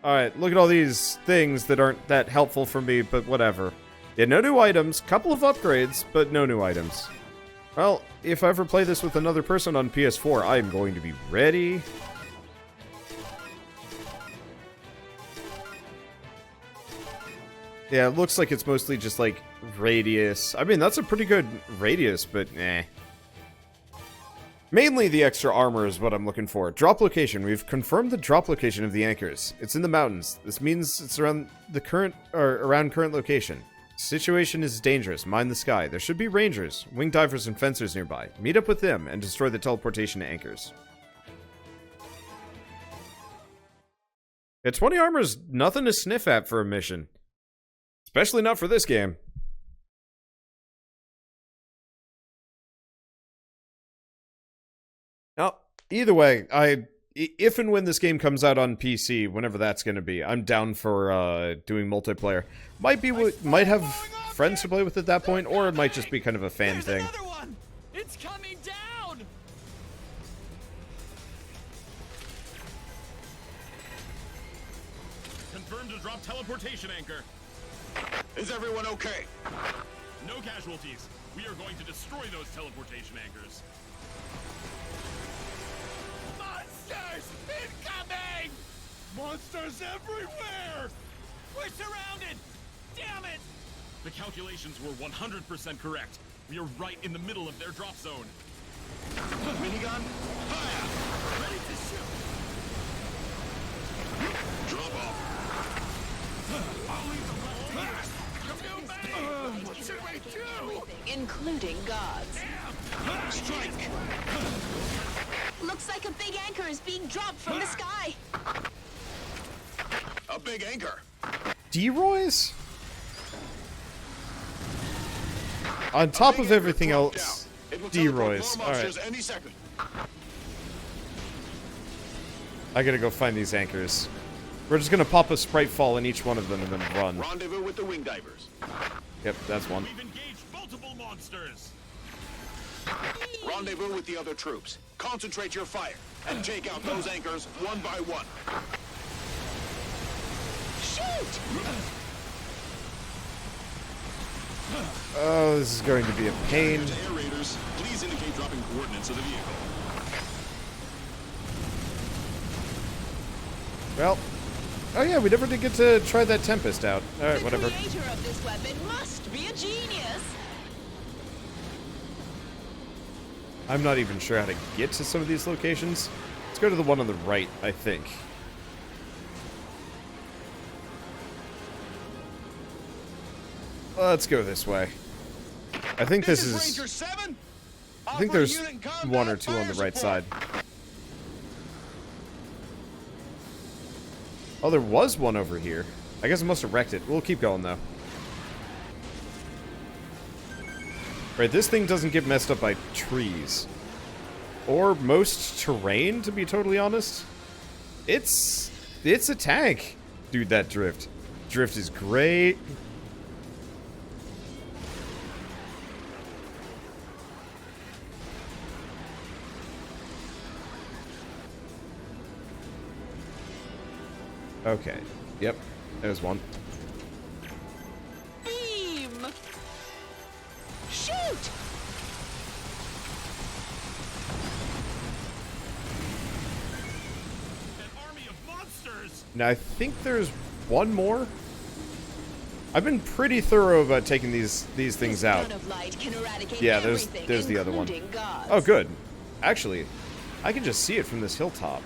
Alright, look at all these things that aren't that helpful for me, but whatever. Yeah, no new items, couple of upgrades, but no new items. Well, if I ever play this with another person on PS4, I'm going to be ready. Yeah, it looks like it's mostly just, like, radius. I mean, that's a pretty good radius, but eh. Mainly the extra armor is what I'm looking for. Drop location. We've confirmed the drop location of the anchors. It's in the mountains. This means it's around the current location. Situation is dangerous. Mind the sky. There should be rangers, wing divers, and fencers nearby. Meet up with them and destroy the teleportation anchors. Yeah, 20 armor is nothing to sniff at for a mission. Especially not for this game. Now, either way, if and when this game comes out on PC, whenever that's going to be, I'm down for doing multiplayer. Might have friends to play with at that point, or it might just be kind of a fan thing. Another one! It's coming down! Confirmed to drop teleportation anchor. Is everyone okay? No casualties. We are going to destroy those teleportation anchors. Monsters incoming! Monsters everywhere! We're surrounded! Damn it! The calculations were 100% correct. We are right in the middle of their drop zone. Minigun, fire! Ready to shoot! Drop off. I'll leave the left to you! What should we do? Including gods. Strike! Looks like a big anchor is being dropped from the sky. A big anchor. Deroys? On top of everything else, Deroys. Alright. Any second. I gotta go find these anchors. We're just gonna pop a sprite fall in each one of them and then run. Rendezvous with the wing divers. Yep, that's one. We've engaged multiple monsters. Rendezvous with the other troops. Concentrate your fire and take out those anchors one by one. Shoot! Oh, this is going to be a pain. To air raiders, please indicate dropping coordinates of the vehicle. Well, oh yeah, we never did get to try that Tempest out. Alright, whatever. The creator of this weapon must be a genius. I'm not even sure how to get to some of these locations. Let's go to the one on the right, I think. Let's go this way. I think this is... Ranger 7. I think there's one or two on the right side. Oh, there was one over here. I guess I must have wrecked it. We'll keep going, though. Right, this thing doesn't get messed up by trees. Or most terrain, to be totally honest. It's a tank. Dude, that drift. Drift is great. Okay. Yep. There's one. Beam! Shoot! An army of monsters! Now, I think there's one more. I've been pretty thorough about taking these things out. Gun of light can eradicate Yeah, everything, there's the other one. including gods. Oh, good. Actually, I can just see it from this hilltop.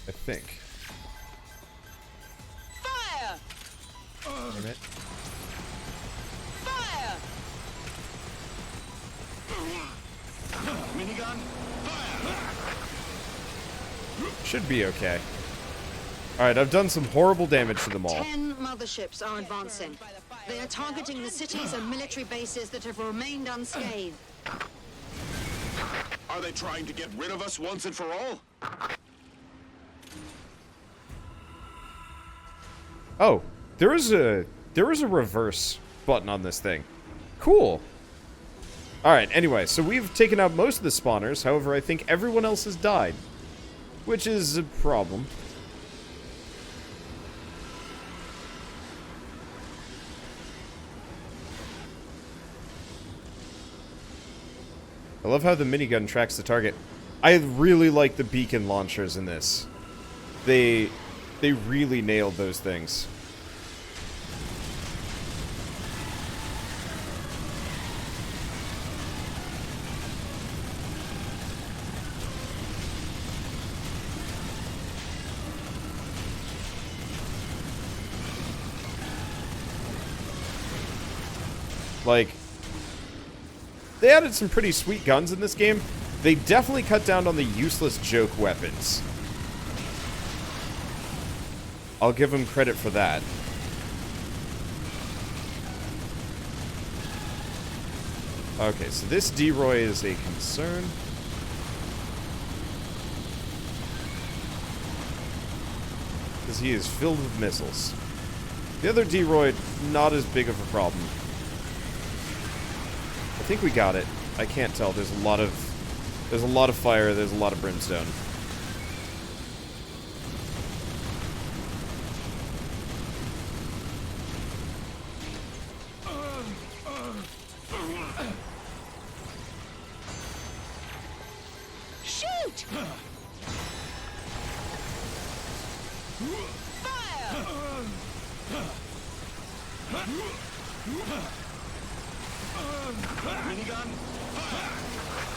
I think. Fire! Damn it. Fire! Minigun, fire! Should be okay. Alright, I've done some horrible damage to them all. 10 motherships are advancing. They are targeting the cities and military bases that have remained unscathed. Are they trying to get rid of us once and for all? Oh, there is a reverse button on this thing. Cool. Alright, anyway, so we've taken out most of the spawners, however, I think everyone else has died. which is a problem. I love how the minigun tracks the target. I really like the beacon launchers in this. They really nailed those things. Like, they added some pretty sweet guns in this game. They definitely cut down on the useless joke weapons. I'll give them credit for that. Okay, so this Deroy is a concern. Because he is filled with missiles. The other Deroy, not as big of a problem. I think we got it. I can't tell. There's a lot of fire. There's a lot of brimstone. Shoot! Fire! Minigun,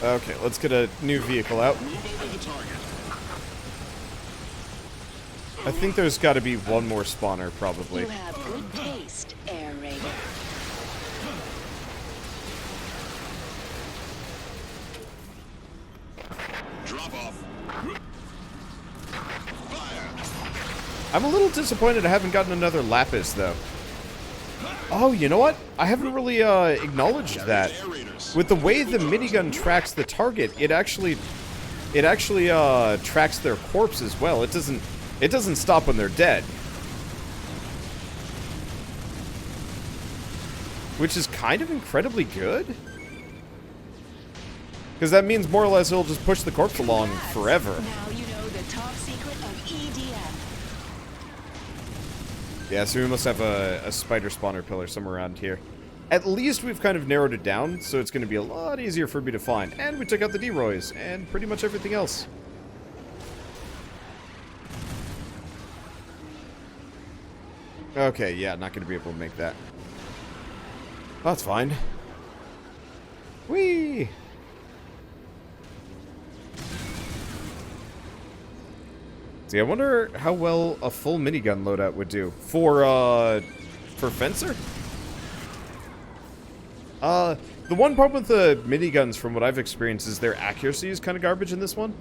Okay, let's get a new vehicle out. move over the target. I think there's got to be one more spawner, probably. You have good taste, Air Raider. Drop off. Fire. I'm a little disappointed I haven't gotten another Lapis, though. Oh, you know what? I haven't really acknowledged that. Air raiders. With the way the minigun tracks the target, it actually tracks their corpse as well. It doesn't stop when they're dead. Which is kind of incredibly good. Because that means more or less it'll just push the corpse along forever. Now you know the top secret of EDF. Yeah, so we must have a spider spawner pillar somewhere around here. At least we've kind of narrowed it down, so it's going to be a lot easier for me to find. And we took out the Deroys, and pretty much everything else. Okay, yeah, not going to be able to make that. That's fine. Whee! See, I wonder how well a full minigun loadout would do. For Fencer? The one problem with the miniguns, from what I've experienced, is their accuracy is kind of garbage in this one.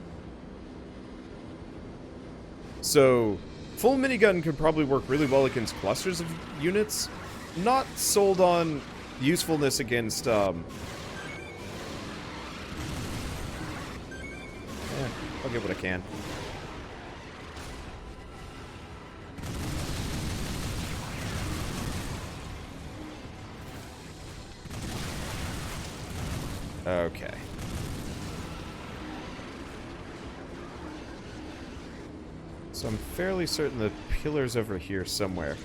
So, full minigun could probably work really well against clusters of units. Not sold on usefulness against, yeah, I'll get what I can. Okay. So I'm fairly certain the pillar's over here somewhere.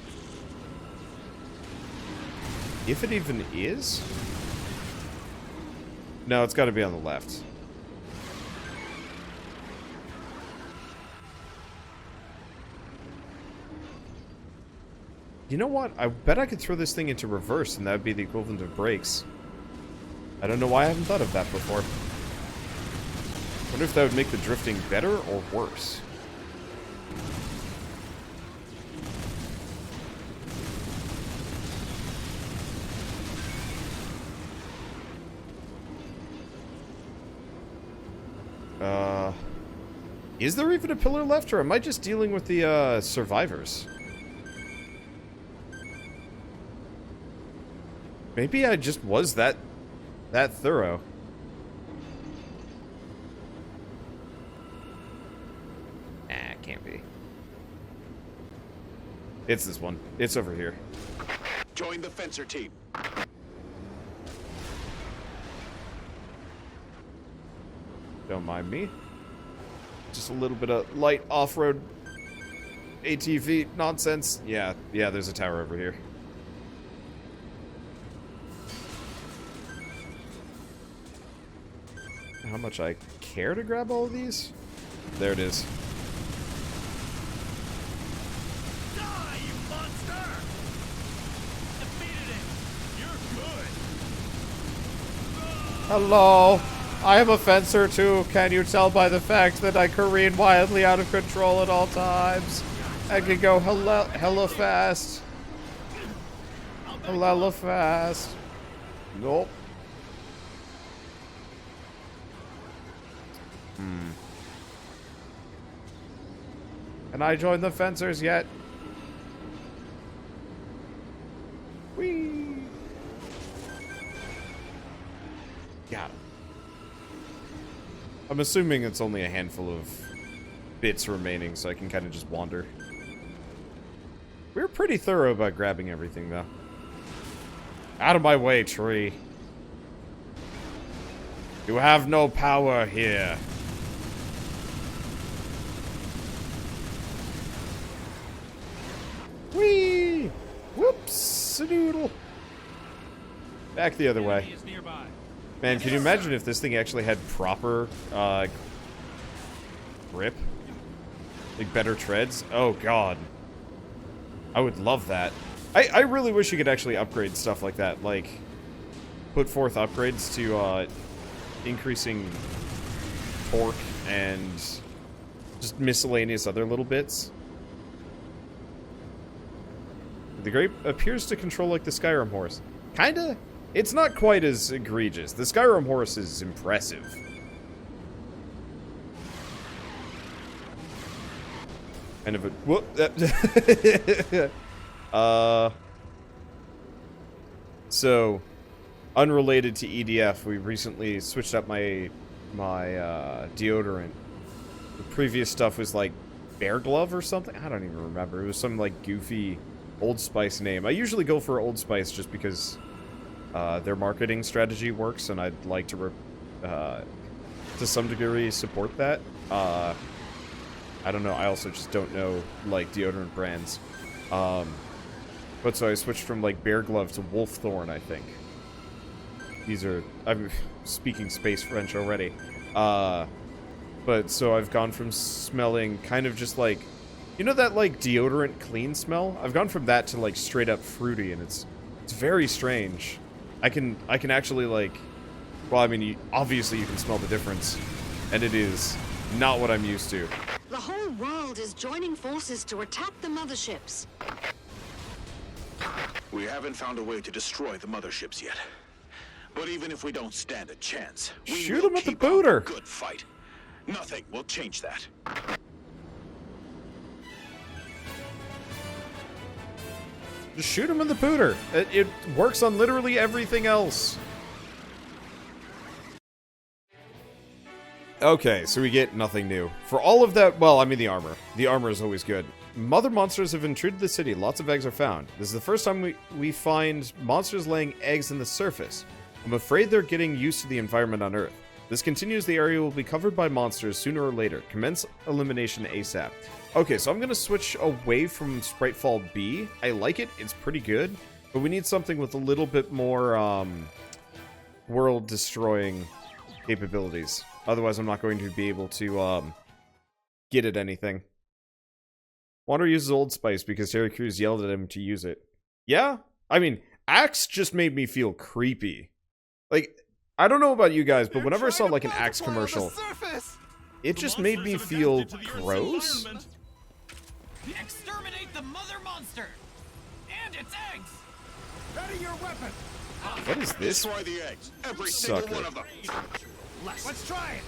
If it even is? No, it's got to be on the left. You know what? I bet I could throw this thing into reverse and that would be the equivalent of brakes. I don't know why I haven't thought of that before. Wonder if that would make the drifting better or worse. Is there even a pillar left, or am I just dealing with the survivors? Maybe I just was that thorough. Nah, it can't be. It's this one. It's over here. Join the fencer team. Don't mind me. Just a little bit of light off-road ATV nonsense. Yeah, there's a tower over here. How much I care to grab all of these? There it is. Die, you monster! Defeated it! You're good! Hello. I am a fencer too. Can you tell by the fact that I careen wildly out of control at all times? I can go hella fast. Hella fast. Nope. Can I join the fencers yet? Whee! Got him. I'm assuming it's only a handful of bits remaining, so I can kind of just wander. We're pretty thorough about grabbing everything, though. Out of my way, tree. You have no power here. Whee! Whoops! A doodle. Back the other way. Is nearby. Man, can you imagine if this thing actually had proper, grip? Like, better treads? Oh, God. I would love that. I really wish you could actually upgrade stuff like that. Like, put forth upgrades to, increasing torque and just miscellaneous other little bits. The grape appears to control like the Skyrim horse. Kinda. It's not quite as egregious. The Skyrim horse is impressive. Kind of a whoop. So, unrelated to EDF, we recently switched up my deodorant. The previous stuff was like Bear Glove or something. I don't even remember. It was some like goofy Old Spice name. I usually go for Old Spice just because their marketing strategy works, and I'd like to some degree support that. I don't know. I also just don't know like deodorant brands. But so I switched from like Bear Glove to Wolf Thorn, I think. These are, I'm speaking space French already. But so I've gone from smelling kind of just like, you know that like deodorant clean smell? I've gone from that to like straight up fruity, and it's very strange. I can actually like, well, I mean, obviously you can smell the difference, and it is not what I'm used to. The whole world is joining forces to attack the motherships. We haven't found a way to destroy the motherships yet. But even if we don't stand a chance, we Shoot will him with the keep up booter. a good fight. Nothing will change that. Just shoot him in the pooter. It works on literally everything else. Okay, so we get nothing new. For all of that, well, I mean the armor. The armor is always good. Mother monsters have intruded the city. Lots of eggs are found. This is the first time we find monsters laying eggs in the surface. I'm afraid they're getting used to the environment on Earth. This continues, the area will be covered by monsters sooner or later. Commence elimination ASAP. Okay, so I'm going to switch away from Spritefall B. I like it. It's pretty good. But we need something with a little bit more world-destroying capabilities. Otherwise, I'm not going to be able to get at anything. Wander uses Old Spice because Terry Crews yelled at him to use it. Yeah? I mean, Axe just made me feel creepy. Like, I don't know about you guys, but whenever I saw like an Axe commercial, it just made me feel gross. Exterminate the mother monster and its eggs. Ready your weapon. What is this? Destroy the eggs. Every Sucker. single one of them. Let's try it.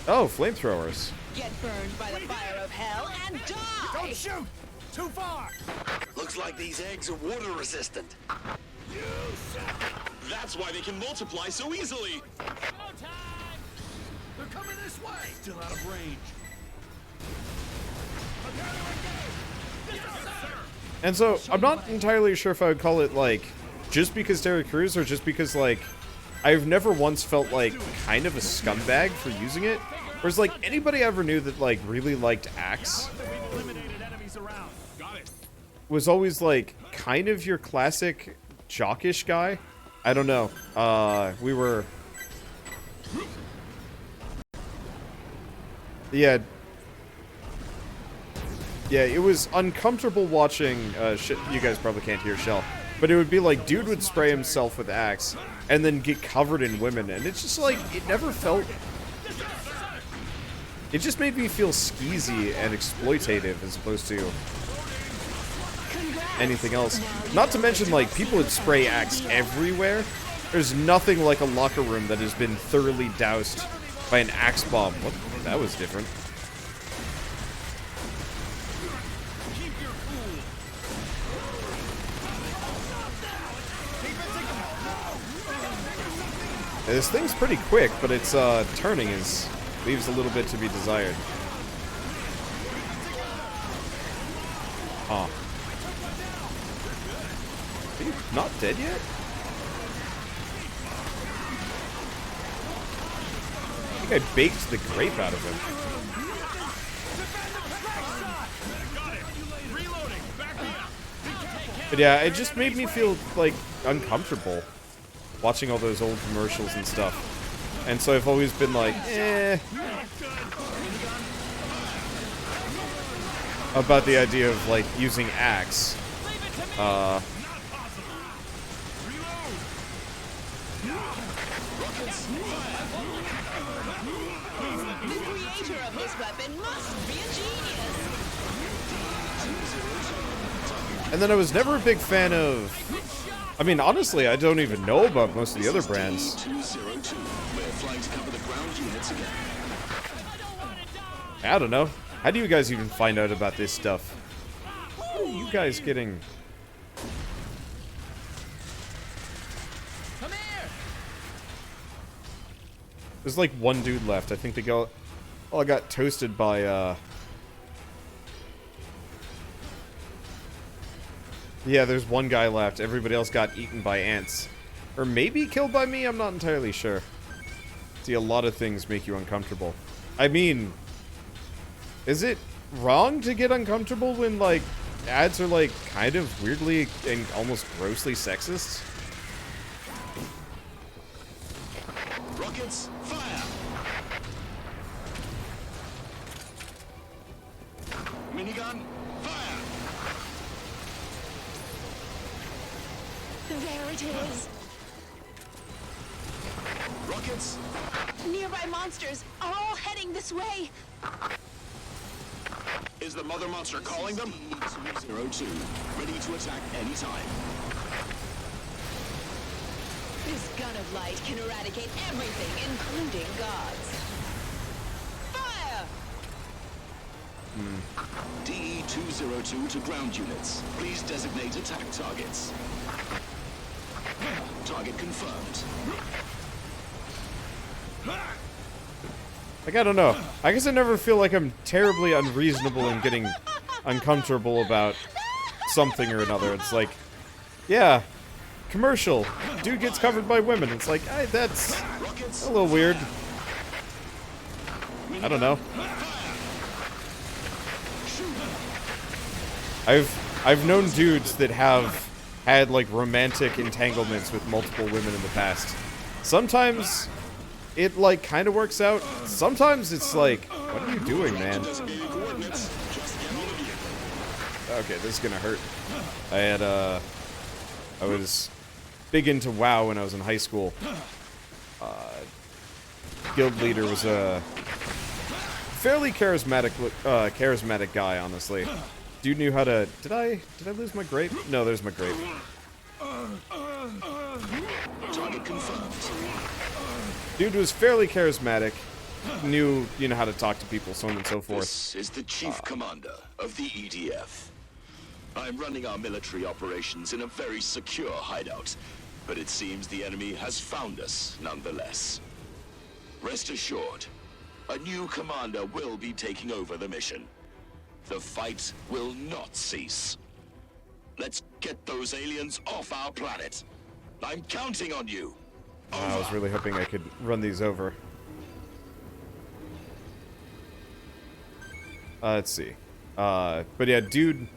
Oh, flamethrowers. Get burned by the fire of hell and die! Don't shoot. Too far. Looks like these eggs are water resistant. You suck. That's why they can multiply so easily. They're coming this way. Still out of range. And so, I'm not entirely sure if I would call it, like, just because Terry Crews, or just because, like, I've never once felt like kind of a scumbag for using it. Whereas like anybody I ever knew that like really liked Axe was always like kind of your classic jockish guy. I don't know. We were... Yeah. Yeah, it was uncomfortable watching, shit, you guys probably can't hear Shell, but it would be like, dude would spray himself with Axe, and then get covered in women, and it's just like, it never felt... It just made me feel skeezy and exploitative as opposed to anything else. Not to mention, like, people would spray Axe everywhere. There's nothing like a locker room that has been thoroughly doused by an Axe bomb. What? That was different. This thing's pretty quick, but its turning leaves a little bit to be desired. Huh. Are you not dead yet? I think I baked the grape out of him. But yeah, it just made me feel, like, uncomfortable watching all those old commercials and stuff. And so I've always been like, about the idea of, like, using Axe. And then I was never a big fan of... I mean, honestly, I don't even know about most of the other brands. I don't know. How do you guys even find out about this stuff? How are you guys getting... There's like one dude left. I think they go... Oh, I got toasted by, Yeah, there's one guy left. Everybody else got eaten by ants. Or maybe killed by me? I'm not entirely sure. See, a lot of things make you uncomfortable. I mean... Is it wrong to get uncomfortable when, like, ads are, like, kind of weirdly and almost grossly sexist? Rockets, fire! Minigun, fire! There it is. Rockets, Nearby monsters are all heading this way. is the mother monster calling them? 202, ready to attack anytime. This gun of light can eradicate everything, including gods. Fire! DE-202 to ground units. Please designate attack targets. Target confirmed. Like, I don't know. I guess I never feel like I'm terribly unreasonable in getting uncomfortable about something or another. It's like, yeah, commercial. Dude gets covered by women. It's like, that's a little weird. I don't know. I've known dudes that have had, like, romantic entanglements with multiple women in the past. Sometimes it, like, kind of works out. Sometimes it's like, what are you doing, man? Okay, this is gonna hurt. I was big into WoW when I was in high school. Guild leader was a fairly charismatic guy, honestly. Dude knew how to... Did I lose my grape? No, there's my grape. Target confirmed. Dude was fairly charismatic. Knew, you know, how to talk to people, so on and so forth. This is the Chief Commander of the EDF. I'm running our military operations in a very secure hideout, but it seems the enemy has found us nonetheless. Rest assured, a new commander will be taking over the mission. The fight will not cease. Let's get those aliens off our planet. I'm counting on you. I was really hoping I could run these over. Let's see. But yeah, dude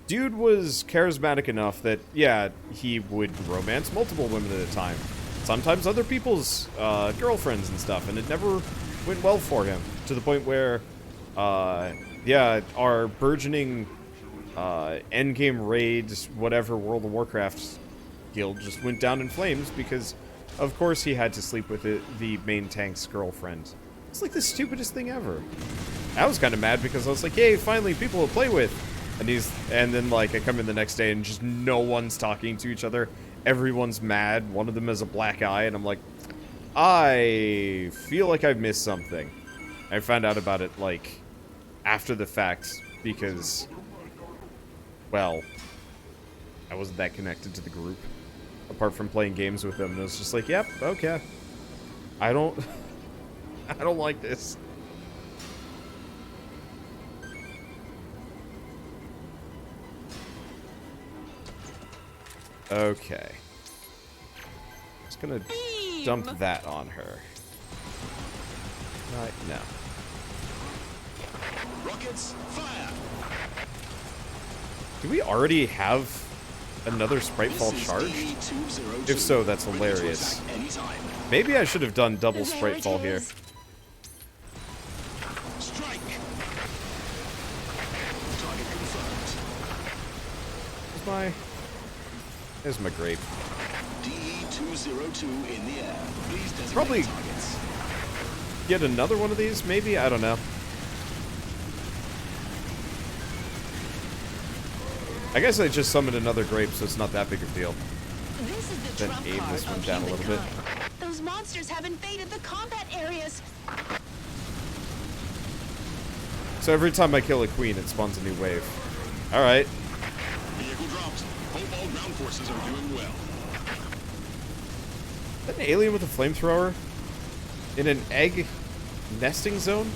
was charismatic enough that, yeah, he would romance multiple women at a time. Sometimes other people's girlfriends and stuff, and it never went well for him. To the point where, yeah, our burgeoning endgame raids, whatever, World of Warcraft guild just went down in flames because, of course, he had to sleep with the main tank's girlfriend. It's like the stupidest thing ever. I was kind of mad because I was like, hey, finally people to play with. And then like I come in the next day and just no one's talking to each other. Everyone's mad. One of them has a black eye and I'm like, I feel like I've missed something. I found out about it like after the fact because, well, I wasn't that connected to the group apart from playing games with them. And it was just like, yep, okay. I don't like this. Okay. Just gonna dump that on her. Right, no. Rockets, fire! Do we already have another Spritefall charged? If so, that's hilarious. Maybe I should have done double Spritefall here. Strike! Target confirmed. There's my grape. DE-202 in the air. Please designate Probably targets. get another one of these, maybe? I don't know. I guess I just summoned another grape, so it's not that big of a deal. This is the Then trump aim card this one of down a little bit. humankind. Those monsters have invaded the combat areas. So every time I kill a queen, it spawns a new wave. Alright. Vehicle dropped. Hope all ground forces are doing well. Is that an alien with a flamethrower? In an egg nesting zone?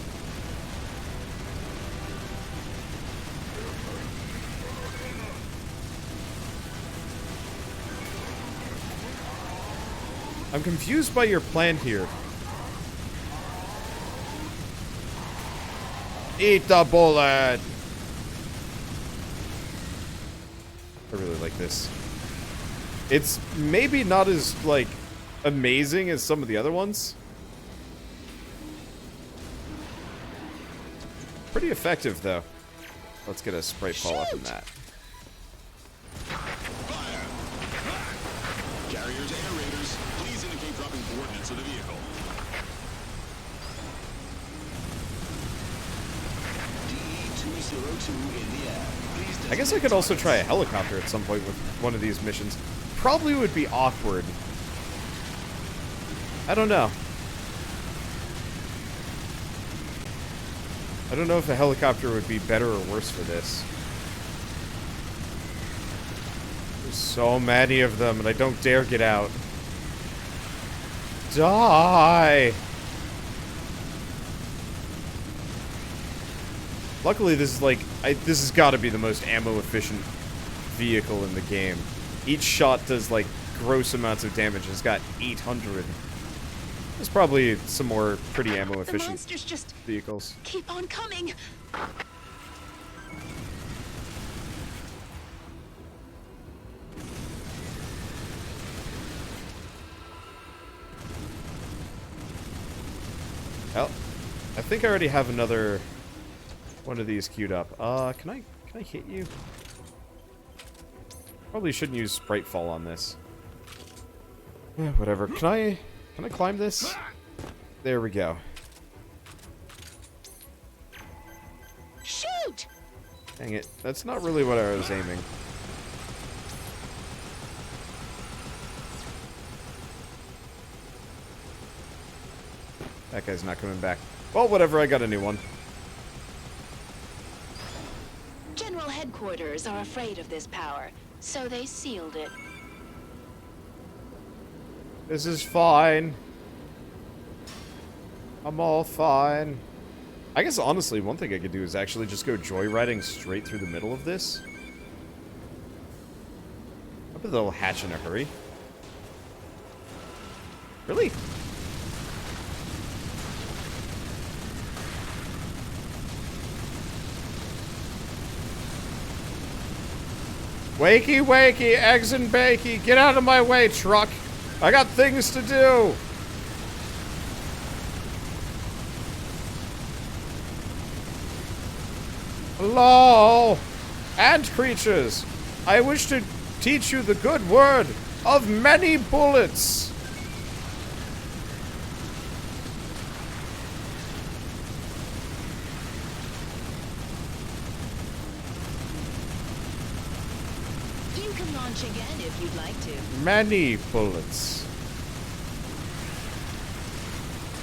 I'm confused by your plan here. Eat the bullet! I really like this. It's maybe not as, like, amazing as some of the other ones. Pretty effective, though. Let's get a Spritefall up in that. Fire! Carriers, air raiders, please indicate dropping coordinates of the vehicle. DE-202 in the air. Please I guess I could also try a helicopter at some point with one of these missions. Probably would be awkward. I don't know. I don't know if a helicopter would be better or worse for this. There's so many of them, and I don't dare get out. Die! Luckily, this is like... this has got to be the most ammo-efficient vehicle in the game. Each shot does, like, gross amounts of damage. It's got 800. There's probably some more pretty The ammo-efficient monsters just vehicles. keep on coming. Well, I think I already have another one of these queued up. Can I hit you? Probably shouldn't use Spritefall on this. Yeah, whatever. Can I climb this? There we go. Shoot! Dang it. That's not really what I was aiming. That guy's not coming back. Well, whatever. I got a new one. General headquarters are afraid of this power, so they sealed it. This is fine. I'm all fine. I guess, honestly, one thing I could do is actually just go joyriding straight through the middle of this. I bet they'll hatch in a hurry. Really? Wakey, wakey, eggs and bakey. Get out of my way, truck. I got things to do. Hello, ant creatures. I wish to teach you the good word of many bullets. You can launch again if you'd like to. Many bullets.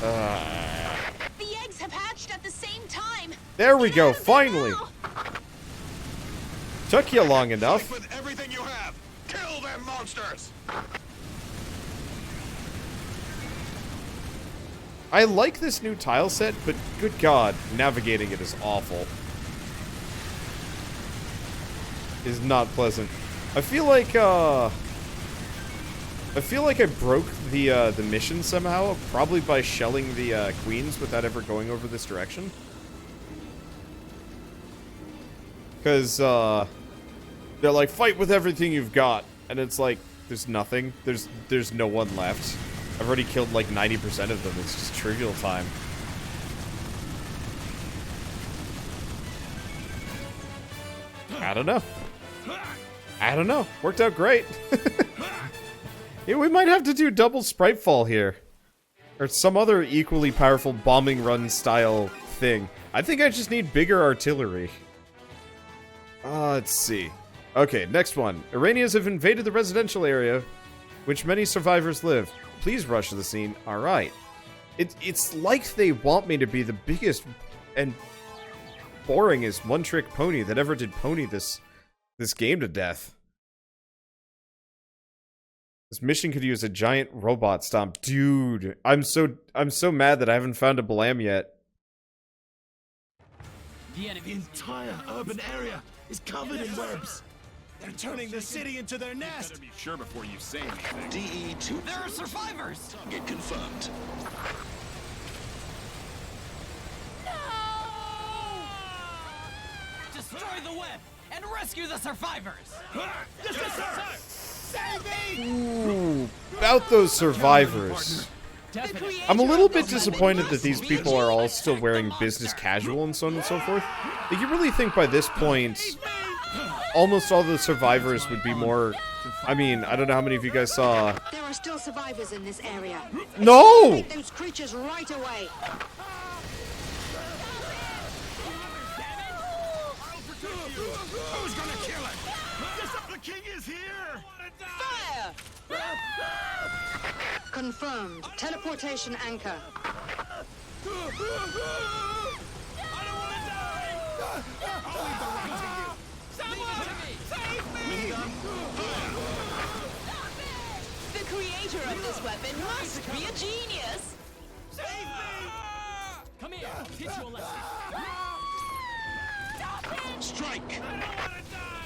The eggs have hatched at the same time. There we go, Get out of there finally. now. Took you long enough. With everything you have, kill them monsters. I like this new tile set, but good God, navigating it is awful. Is not pleasant. I feel like I broke the mission somehow, probably by shelling the queens without ever going over this direction. Because they're like, fight with everything you've got, and it's like there's nothing. There's no one left. I've already killed like 90% of them. It's just trivial time. I don't know. I don't know. Worked out great. Yeah, we might have to do double sprite fall here. Or some other equally powerful bombing run style thing. I think I just need bigger artillery. Let's see. Okay, next one. Iranians have invaded the residential area, which many survivors live. Please rush to the scene. Alright. It's like they want me to be the biggest and boringest one-trick pony that ever did pony this game to death. This mission could use a giant robot stomp. Dude, I'm so mad that I haven't found a Blam yet. The entire urban area is covered in webs. They're turning the city into their nest. Better be sure before you say anything. DE2. There are survivors. Get confirmed. Destroy the web and rescue the survivors! Ooh, about those survivors. I'm a little bit disappointed that these people are all still wearing business casual and so on and so forth. Like, you really think by this point, almost all the survivors would be more... I mean, I don't know how many of you guys saw... There are still survivors in this area. No! Exterminate those creatures right away. Who's gonna kill it? The king is here. Fire! Confirmed. Teleportation anchor. I don't want to die. I'll leave the right to you. Someone save me! The creator of this weapon must be a genius. Save me! Come here, I'll teach you a lesson. Strike! I don't want to die.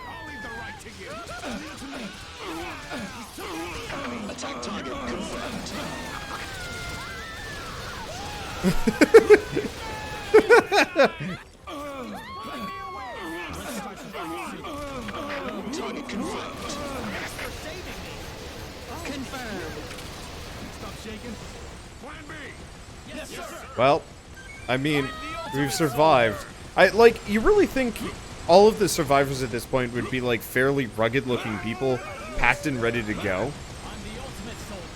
I'll leave the right to you. Attack target confirmed. Target confirmed. Confirmed. Stop shaking. Plan B. Yes, sir. Well, I mean, we've survived. You really think all of the survivors at this point would be, like, fairly rugged-looking people, packed and ready to go? I'm the ultimate soldier.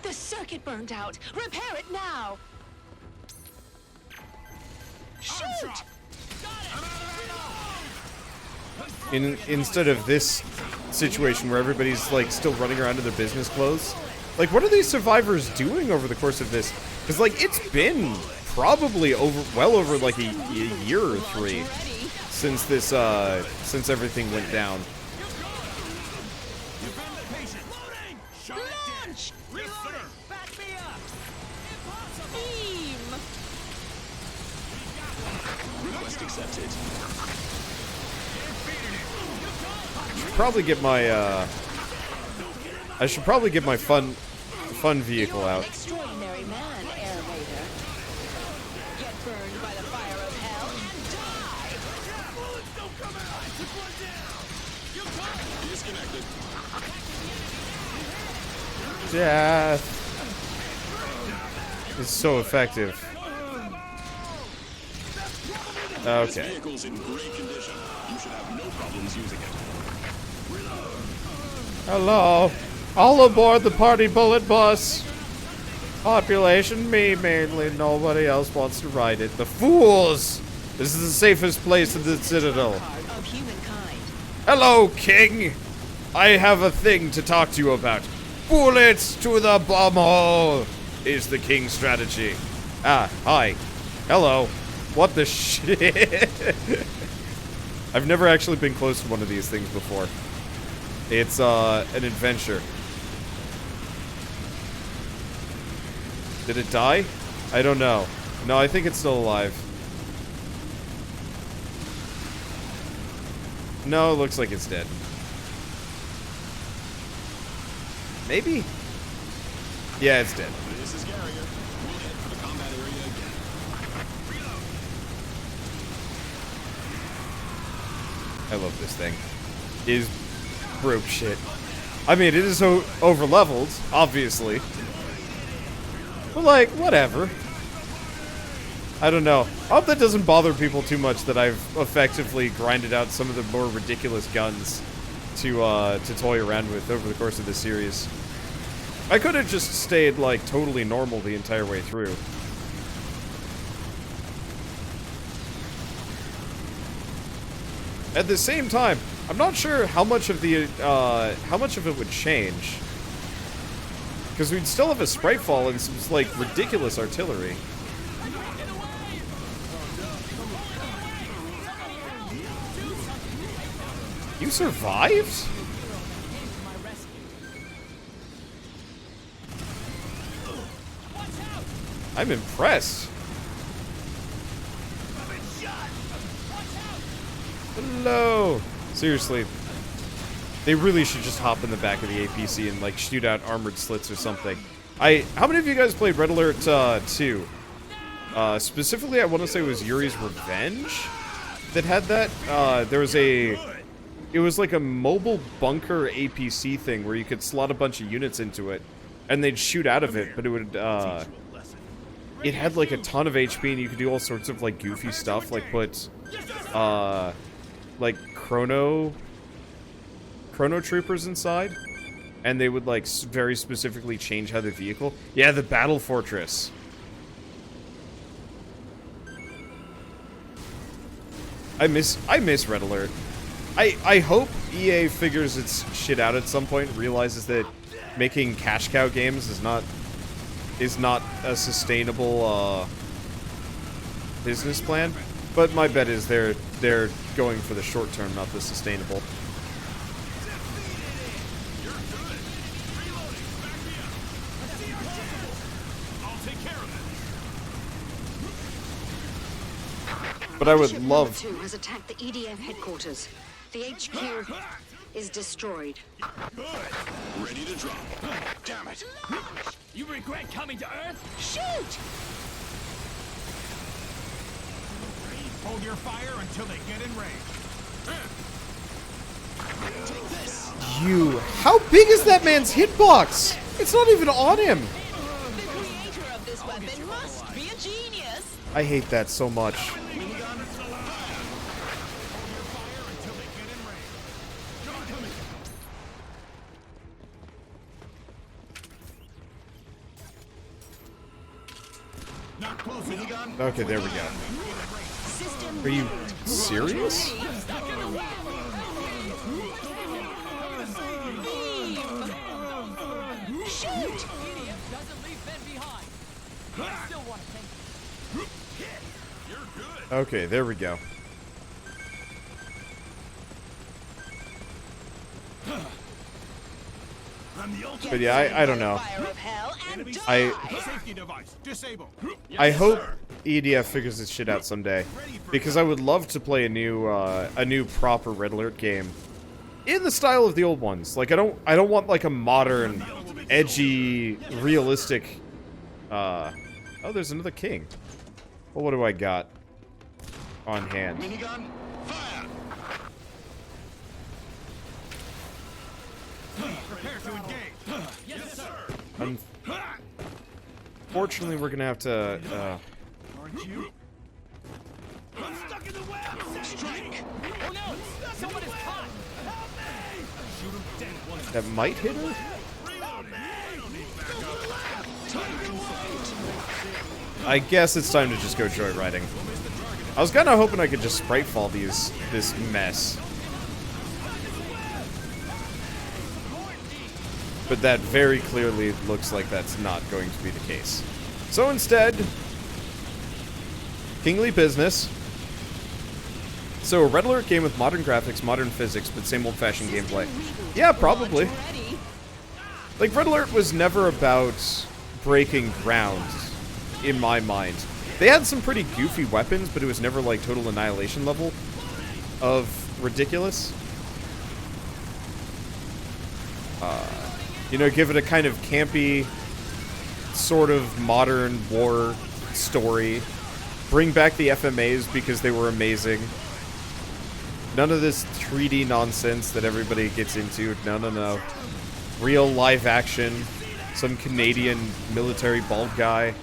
The circuit burned out. Repair it now. Shoot! Instead of this situation where everybody's, like, still running around in their business clothes. Like, what are these survivors doing over the course of this? Because, like, it's been probably well over, like, a year or three since this, since everything went down. Launch! Reloading. Back me up! Beam! Request accepted. should probably get my fun vehicle You're an out. extraordinary man, Air Raider. Get burned by the fire of hell and die! Bullets don't come out! I took one down! Disconnected. Death is so effective. Okay. Vehicle's in great condition. You should have no problems using it. Hello. All aboard the party bullet bus. Population, me mainly. Nobody else wants to ride it. The fools! This is the safest place in the Citadel. Of humankind. Hello, King! I have a thing to talk to you about. Bullets to the bomb hole is the King's strategy. Ah, hi. Hello. What the shit? I've never actually been close to one of these things before. It's, an adventure. Did it die? I don't know. No, I think it's still alive. No, it looks like it's dead. Maybe? Yeah, it's dead. This is Garrier. We'll head for the combat area again. I love this thing. It is broke shit. I mean, it is over-leveled, obviously. But, like, whatever. I don't know. I hope that doesn't bother people too much that I've effectively grinded out some of the more ridiculous guns to toy around with over the course of this series. I could have just stayed, like, totally normal the entire way through. At the same time, I'm not sure how much of it would change. Because we'd still have a sprite fall and some, like, ridiculous artillery. You survived? I'm impressed. Hello. Seriously. They really should just hop in the back of the APC and, like, shoot out armored slits or something. How many of you guys played Red Alert 2? Specifically, I want to say it was Yuri's Revenge that had that. It was like a mobile bunker APC thing where you could slot a bunch of units into it, and they'd shoot out of it, but it would, it had, like, a ton of HP, and you could do all sorts of, like, goofy stuff, like put, like, chrono troopers inside, and they would, like, very specifically change how the vehicle... Yeah, the Battle Fortress. I miss Red Alert. I hope EA figures its shit out at some point, realizes that making cash cow games is not a sustainable business plan. But my bet is they're going for the short term, not the sustainable. But I would Battleship love... number 2 has attacked the EDF headquarters. The HQ is destroyed. Ready to drop. Damn it. You regret coming to Earth? Shoot! Hold your fire until they get in range. Take this. You... How big is that man's hitbox? It's not even on him. The creator of this weapon must be a genius. I hate that so much. Not close, minigun. Okay, there we go. System Are you serious? Shoot! EDF doesn't leave men behind. I still want to thank you. Okay, there we go. I'm the ultimate But yeah, I don't know. Fire of hell and I safety device. Disable. I hope EDF figures this shit out someday, because I would love to play a new proper Red Alert game in the style of the old ones. Like, I don't want, like, a modern, edgy, realistic, oh, there's another king. Well, what do I got on hand? Minigun, fire! Prepare to engage. Yes, sir. Unfortunately, we're gonna have to, Aren't you? I'm stuck in the web! Strike! Oh no! Someone is caught! Help me! Shoot him dead once. that might hit her? I guess it's time to just go joyriding. I was kinda hoping I could just spritefall this mess. But that very clearly looks like that's not going to be the case. So instead, kingly business. So a Red Alert game with modern graphics, modern physics, but same old-fashioned gameplay. Yeah, probably. Like, Red Alert was never about breaking ground, in my mind. They had some pretty goofy weapons, but it was never, like, total annihilation level of ridiculous. You know, give it a kind of campy, sort of modern war story. Bring back the FMAs because they were amazing. None of this 3D nonsense that everybody gets into. No, no, no. Real live action. Some Canadian military bald guy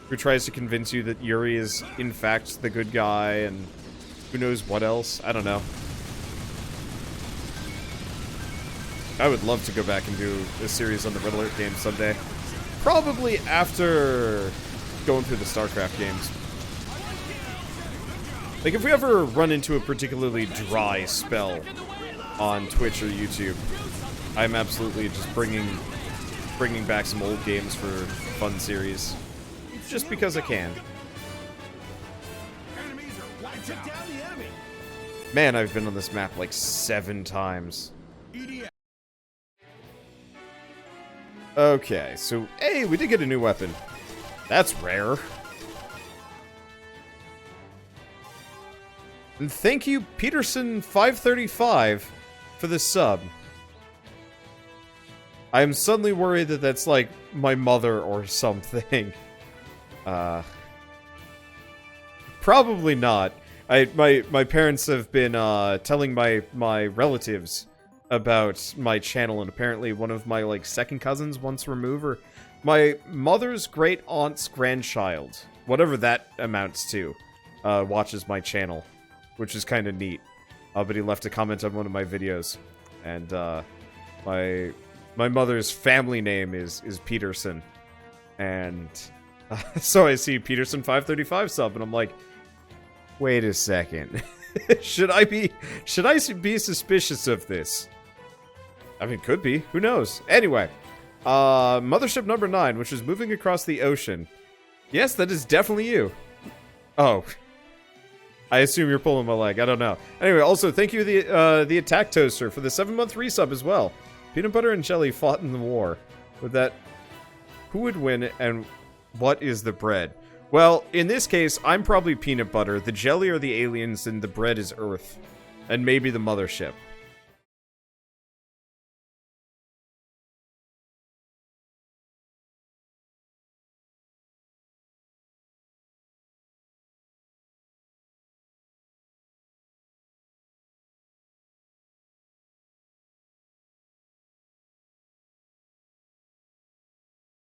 who tries to convince you that Yuri is, in fact, the good guy, and who knows what else. I don't know. I would love to go back and do a series on the Red Alert games someday. Probably after going through the StarCraft games. Like, if we ever run into a particularly dry spell on Twitch or YouTube, I'm absolutely just bringing back some old games for fun series. Just because I can. Enemies are wiped. Took down the enemy. Man, I've been on this map like 7 times. EDF. Okay, so, hey, we did get a new weapon. That's rare. And thank you, Peterson535, for the sub. I'm suddenly worried that that's, like, my mother or something. Probably not. My parents have been, telling my relatives about my channel, and apparently one of my, like, second cousins once removed her. My mother's great aunt's grandchild, whatever that amounts to, watches my channel, which is kind of neat. But he left a comment on one of my videos, and my mother's family name is Peterson, and so I see Peterson535 sub, and I'm like, wait a second, should I be suspicious of this? I mean, could be. Who knows? Anyway, Mothership number 9, which is moving across the ocean. Yes, that is definitely you. Oh. I assume you're pulling my leg. I don't know. Anyway, also, thank you, the Attack Toaster, for the 7-month resub as well. Peanut butter and jelly fought in the war. With that, who would win, and what is the bread? Well, in this case, I'm probably peanut butter. The jelly are the aliens, and the bread is Earth. And maybe the mothership.